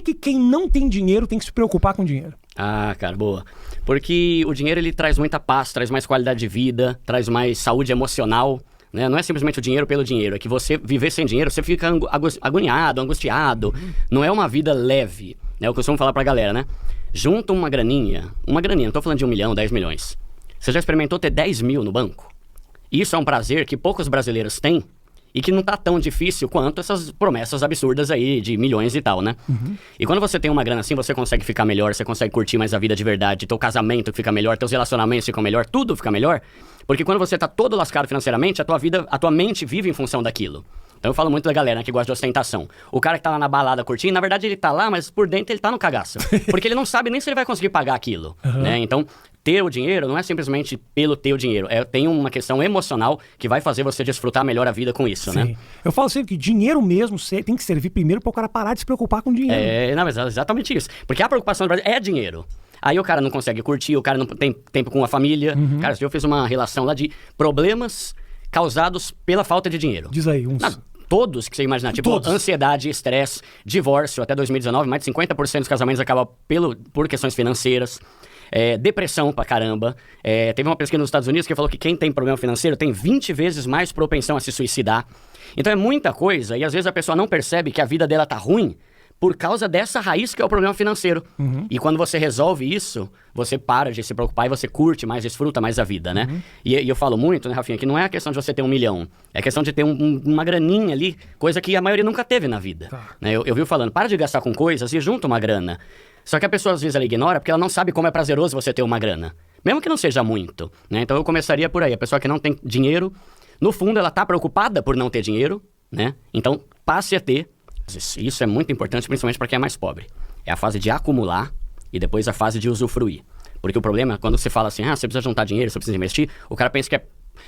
que quem não tem dinheiro tem que se preocupar com dinheiro? Ah, cara, boa. Porque o dinheiro, ele traz muita paz, traz mais qualidade de vida, traz mais saúde emocional, né? Não é simplesmente o dinheiro pelo dinheiro, é que você viver sem dinheiro, você fica agoniado, angustiado, não é uma vida leve, né? Eu costumo falar pra galera, né? Junta uma graninha, não tô falando de 1 milhão, 10 milhões. Você já experimentou ter 10 mil no banco? Isso é um prazer que poucos brasileiros têm, e que não tá tão difícil quanto essas promessas absurdas aí de milhões e tal, né? E quando você tem uma grana assim, você consegue ficar melhor, você consegue curtir mais a vida de verdade, teu casamento fica melhor, teus relacionamentos ficam melhor, tudo fica melhor. Porque quando você tá todo lascado financeiramente, a tua mente vive em função daquilo. Então eu falo muito da galera, né, que gosta de ostentação. O cara que tá lá na balada curtindo, na verdade ele tá lá, mas por dentro ele tá no cagaço. Porque ele não sabe nem se ele vai conseguir pagar aquilo, né? Então, ter o dinheiro não é simplesmente pelo ter o dinheiro. Tem uma questão emocional que vai fazer você desfrutar melhor a vida com isso, né? Eu falo sempre que dinheiro mesmo tem que servir primeiro para o cara parar de se preocupar com dinheiro. Não, mas é exatamente isso. Porque a preocupação do Brasil é dinheiro. Aí o cara não consegue curtir, o cara não tem tempo com a família. Cara, eu fiz uma relação lá de problemas causados pela falta de dinheiro. Diz aí, uns... Todos que você imaginar, tipo Todos. Ansiedade, estresse, divórcio, até 2019, mais de 50% dos casamentos acabam por questões financeiras, depressão pra caramba. Teve uma pesquisa nos Estados Unidos que falou que quem tem problema financeiro tem 20 vezes mais propensão a se suicidar. Então é muita coisa, e às vezes a pessoa não percebe que a vida dela tá ruim por causa dessa raiz que é o problema financeiro. E quando você resolve isso, você para de se preocupar e você curte mais, desfruta mais a vida, né? E eu falo muito, né, Rafinha, que não é a questão de você ter 1 milhão, é a questão de ter uma graninha ali, coisa que a maioria nunca teve na vida. Né? Eu vi falando, para de gastar com coisas e junta uma grana. Só que a pessoa às vezes ela ignora porque ela não sabe como é prazeroso você ter uma grana. Mesmo que não seja muito, né? Então eu começaria por aí. A pessoa que não tem dinheiro, no fundo ela tá preocupada por não ter dinheiro, né? Então passe a ter. Isso é muito importante, principalmente para quem é mais pobre. É a fase de acumular e depois a fase de usufruir. Porque o problema é quando você fala assim, você precisa juntar dinheiro, você precisa investir, o cara pensa que é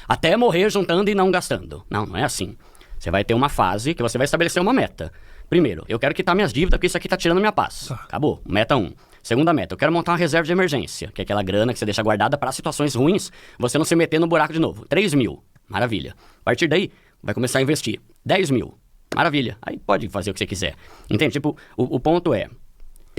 até morrer juntando e não gastando. Não, não é assim. Você vai ter uma fase que você vai estabelecer uma meta. Primeiro, eu quero quitar minhas dívidas porque isso aqui tá tirando minha paz. Acabou. Meta 1. Segunda meta, eu quero montar uma reserva de emergência, que é aquela grana que você deixa guardada para situações ruins, você não se meter no buraco de novo. 3 mil. Maravilha. A partir daí, vai começar a investir. 10 mil. Maravilha. Aí pode fazer o que você quiser. Entende? Tipo, o ponto é,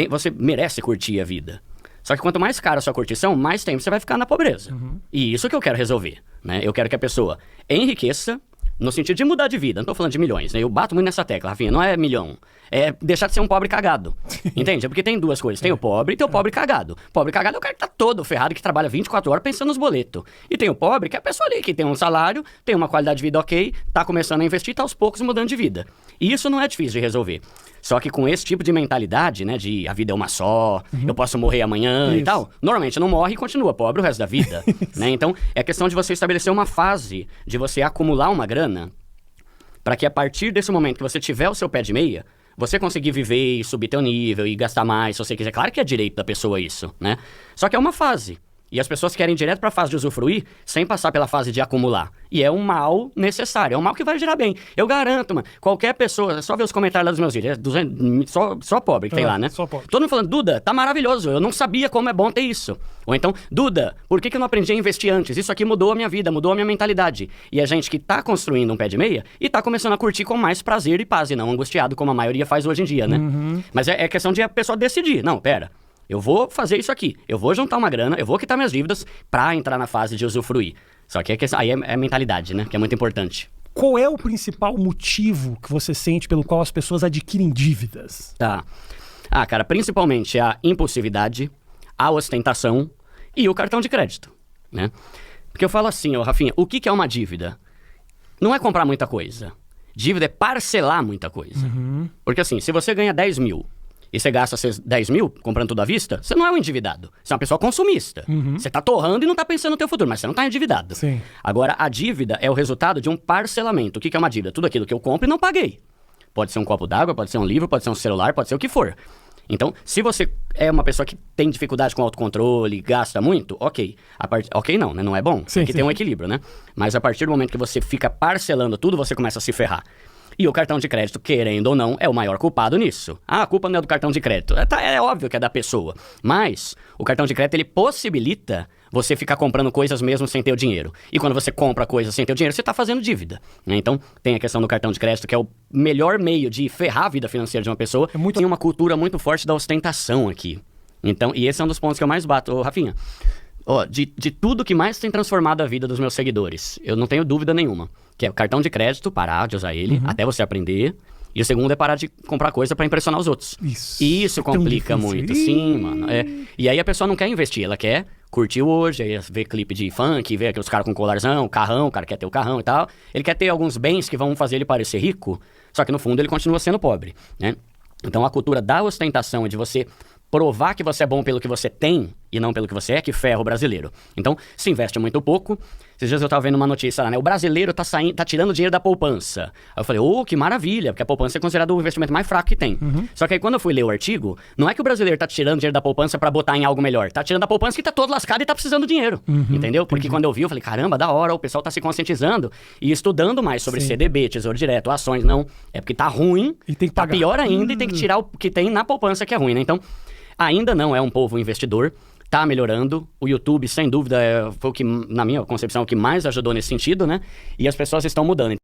você merece curtir a vida. Só que quanto mais cara a sua curtição, mais tempo você vai ficar na pobreza. E isso que eu quero resolver, né? Eu quero que a pessoa enriqueça no sentido de mudar de vida. Não tô falando de milhões, né? Eu bato muito nessa tecla, Rafinha. Não é milhão. É deixar de ser um pobre cagado. Entende? É porque tem duas coisas. Tem o pobre e tem o pobre cagado. Pobre cagado é o cara que tá todo ferrado, que trabalha 24 horas pensando nos boletos. E tem o pobre, que é a pessoa ali que tem um salário, tem uma qualidade de vida ok, tá começando a investir, tá aos poucos mudando de vida. E isso não é difícil de resolver. Só que com esse tipo de mentalidade, né, de a vida é uma só, eu posso morrer amanhã e tal, normalmente não morre e continua pobre o resto da vida, né? Então, é questão de você estabelecer uma fase de você acumular uma grana para que a partir desse momento que você tiver o seu pé de meia, você conseguir viver e subir teu nível e gastar mais, se você quiser. Claro que é direito da pessoa isso, né? Só que é uma fase. E as pessoas querem ir direto para a fase de usufruir sem passar pela fase de acumular. E é um mal necessário, é um mal que vai gerar bem. Eu garanto, mano, qualquer pessoa, é só ver os comentários lá dos meus vídeos, só pobre que tem lá, né? Só pobre. Todo mundo falando, Duda, tá maravilhoso, eu não sabia como é bom ter isso. Ou então, Duda, por que eu não aprendi a investir antes? Isso aqui mudou a minha vida, mudou a minha mentalidade. E a gente que tá construindo um pé de meia e tá começando a curtir com mais prazer e paz, e não angustiado como a maioria faz hoje em dia, né? Mas é questão de a pessoa decidir. Não, pera. Eu vou fazer isso aqui, eu vou juntar uma grana, eu vou quitar minhas dívidas pra entrar na fase de usufruir. Só que aí é a mentalidade, né? Que é muito importante. Qual é o principal motivo que você sente pelo qual as pessoas adquirem dívidas? Tá. Cara, principalmente a impulsividade, a ostentação e o cartão de crédito, né? Porque eu falo assim, Rafinha, o que é uma dívida? Não é comprar muita coisa. Dívida é parcelar muita coisa. Porque assim, se você ganha 10 mil... e você gasta 10 mil comprando tudo à vista, você não é um endividado. Você é uma pessoa consumista. Você tá torrando e não tá pensando no teu futuro, mas você não tá endividado. Sim. Agora, a dívida é o resultado de um parcelamento. O que é uma dívida? Tudo aquilo que eu compro e não paguei. Pode ser um copo d'água, pode ser um livro, pode ser um celular, pode ser o que for. Então, se você é uma pessoa que tem dificuldade com autocontrole, gasta muito, ok. Ok não, né? Não é bom. Sim, tem que ter um equilíbrio, né? Mas a partir do momento que você fica parcelando tudo, você começa a se ferrar. E o cartão de crédito, querendo ou não, é o maior culpado nisso. A culpa não é do cartão de crédito. É óbvio que é da pessoa. Mas o cartão de crédito, ele possibilita você ficar comprando coisas mesmo sem ter o dinheiro. E quando você compra coisas sem ter o dinheiro, você está fazendo dívida, né? Então, tem a questão do cartão de crédito, que é o melhor meio de ferrar a vida financeira de uma pessoa. Tem uma cultura muito forte da ostentação aqui. Então, e esse é um dos pontos que eu mais bato. Ô, Rafinha, ó, de tudo que mais tem transformado a vida dos meus seguidores, eu não tenho dúvida nenhuma, que é o cartão de crédito, parar de usar ele, até você aprender. E o segundo é parar de comprar coisa pra impressionar os outros. Isso complica muito, sim, mano. E aí a pessoa não quer investir, ela quer curtir hoje, aí ver clipe de funk, ver aqueles caras com colarzão, carrão, o cara quer ter o carrão e tal. Ele quer ter alguns bens que vão fazer ele parecer rico, só que no fundo ele continua sendo pobre, né? Então a cultura da ostentação e de você provar que você é bom pelo que você tem e não pelo que você é, que ferra o brasileiro. Então, se investe muito pouco. Esses dias eu tava vendo uma notícia lá, né? O brasileiro tá tirando dinheiro da poupança. Aí eu falei, que maravilha, porque a poupança é considerado o investimento mais fraco que tem. Só que aí quando eu fui ler o artigo, não é que o brasileiro tá tirando dinheiro da poupança pra botar em algo melhor. Tá tirando da poupança que tá todo lascado e tá precisando de dinheiro. Entendeu? Porque quando eu vi, eu falei, caramba, da hora, o pessoal tá se conscientizando e estudando mais sobre CDB, Tesouro Direto, ações. Não, é porque tá ruim, e tem que tá pior ainda e tem que tirar o que tem na poupança que é ruim, né? Então, ainda não é um povo investidor, tá melhorando. O YouTube, sem dúvida, foi o que, na minha concepção, o que mais ajudou nesse sentido, né? E as pessoas estão mudando.